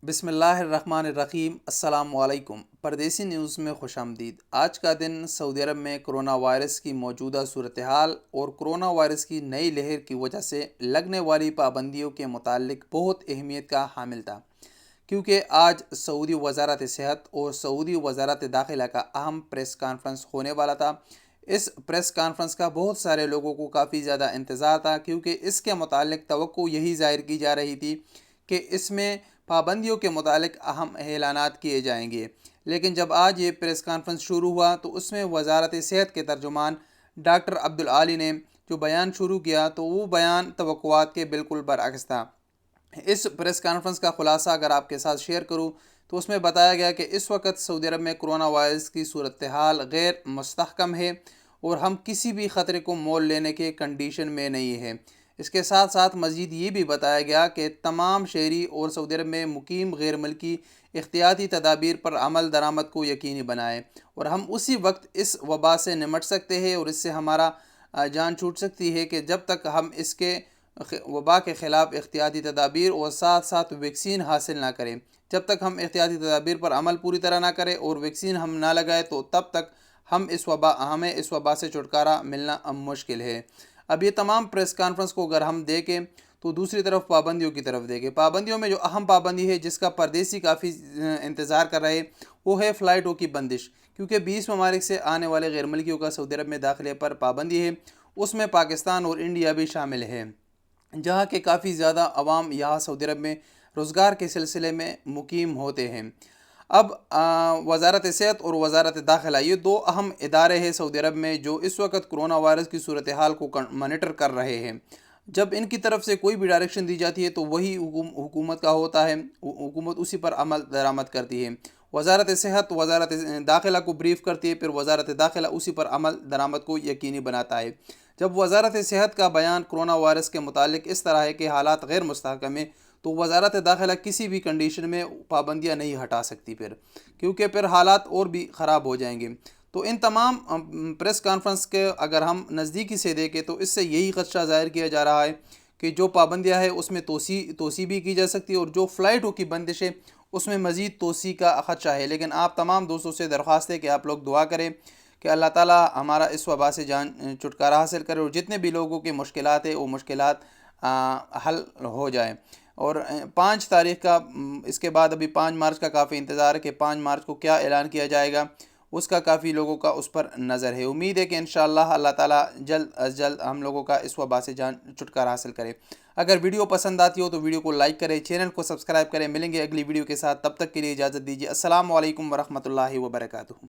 بسم اللہ الرحمن الرحیم۔ السلام علیکم۔ پردیسی نیوز میں خوش آمدید۔ آج کا دن سعودی عرب میں کرونا وائرس کی موجودہ صورتحال اور کرونا وائرس کی نئی لہر کی وجہ سے لگنے والی پابندیوں کے متعلق بہت اہمیت کا حامل تھا، کیونکہ آج سعودی وزارت صحت اور سعودی وزارت داخلہ کا اہم پریس کانفرنس ہونے والا تھا۔ اس پریس کانفرنس کا بہت سارے لوگوں کو کافی زیادہ انتظار تھا، کیونکہ اس کے متعلق توقع یہی ظاہر کی جا رہی تھی کہ اس میں پابندیوں کے متعلق اہم اعلانات کیے جائیں گے۔ لیکن جب آج یہ پریس کانفرنس شروع ہوا تو اس میں وزارت صحت کے ترجمان ڈاکٹر عبدالعالی نے جو بیان شروع کیا تو وہ بیان توقعات کے بالکل برعکس تھا۔ اس پریس کانفرنس کا خلاصہ اگر آپ کے ساتھ شیئر کروں تو اس میں بتایا گیا کہ اس وقت سعودی عرب میں کرونا وائرس کی صورتحال غیر مستحکم ہے اور ہم کسی بھی خطرے کو مول لینے کے کنڈیشن میں نہیں ہیں۔ اس کے ساتھ ساتھ مزید یہ بھی بتایا گیا کہ تمام شہری اور سعودی عرب میں مقیم غیر ملکی احتیاطی تدابیر پر عمل درآمد کو یقینی بنائیں، اور ہم اسی وقت اس وبا سے نمٹ سکتے ہیں اور اس سے ہمارا جان چھوٹ سکتی ہے کہ جب تک ہم اس کے وبا کے خلاف احتیاطی تدابیر اور ساتھ ساتھ ویکسین حاصل نہ کریں۔ جب تک ہم احتیاطی تدابیر پر عمل پوری طرح نہ کریں اور ویکسین ہم نہ لگائیں تو تب تک ہمیں اس وبا سے چھٹکارا ملنا مشکل ہے۔ اب یہ تمام پریس کانفرنس کو اگر ہم دیکھیں تو دوسری طرف پابندیوں کی طرف دیکھیں۔ پابندیوں میں جو اہم پابندی ہے جس کا پردیسی کافی انتظار کر رہے وہ ہے فلائٹوں کی بندش، کیونکہ 20 ممالک سے آنے والے غیر ملکیوں کا سعودی عرب میں داخلے پر پابندی ہے۔ اس میں پاکستان اور انڈیا بھی شامل ہے، جہاں کے کافی زیادہ عوام یہاں سعودی عرب میں روزگار کے سلسلے میں مقیم ہوتے ہیں۔ اب وزارت صحت اور وزارت داخلہ یہ دو اہم ادارے ہیں سعودی عرب میں جو اس وقت کرونا وائرس کی صورتحال کو مانیٹر کر رہے ہیں۔ جب ان کی طرف سے کوئی بھی ڈائریکشن دی جاتی ہے تو وہی حکومت کا ہوتا ہے، حکومت اسی پر عمل درآمد کرتی ہے۔ وزارت صحت وزارت داخلہ کو بریف کرتی ہے، پھر وزارت داخلہ اسی پر عمل درآمد کو یقینی بناتا ہے۔ جب وزارت صحت کا بیان کرونا وائرس کے متعلق اس طرح ہے کہ حالات غیر مستحکم ہیں تو وزارت داخلہ کسی بھی کنڈیشن میں پابندیاں نہیں ہٹا سکتی کیونکہ پھر حالات اور بھی خراب ہو جائیں گے۔ تو ان تمام پریس کانفرنس کے اگر ہم نزدیکی سے دیکھیں تو اس سے یہی خدشہ ظاہر کیا جا رہا ہے کہ جو پابندیاں ہیں اس میں توسیع بھی کی جا سکتی ہے، اور جو فلائٹوں کی بندش ہے اس میں مزید توسیع کا خدشہ ہے۔ لیکن آپ تمام دوستوں سے درخواست ہے کہ آپ لوگ دعا کریں کہ اللہ تعالیٰ ہمارا اس وبا سے جان چھٹکارا حاصل کرے اور جتنے بھی لوگوں کی مشکلات ہیں وہ مشکلات حل ہو جائیں۔ اور 5 تاریخ کا اس کے بعد ابھی 5 مارچ کا کافی انتظار ہے کہ 5 مارچ کو کیا اعلان کیا جائے گا، اس کا کافی لوگوں کا اس پر نظر ہے۔ امید ہے کہ انشاءاللہ اللہ تعالیٰ جلد از جلد ہم لوگوں کا اس وبا سے جان چھٹکارا حاصل کرے۔ اگر ویڈیو پسند آتی ہو تو ویڈیو کو لائک کریں، چینل کو سبسکرائب کریں۔ ملیں گے اگلی ویڈیو کے ساتھ، تب تک کے لیے اجازت دیجیے۔ السلام علیکم ورحمۃ اللہ وبرکاتہ۔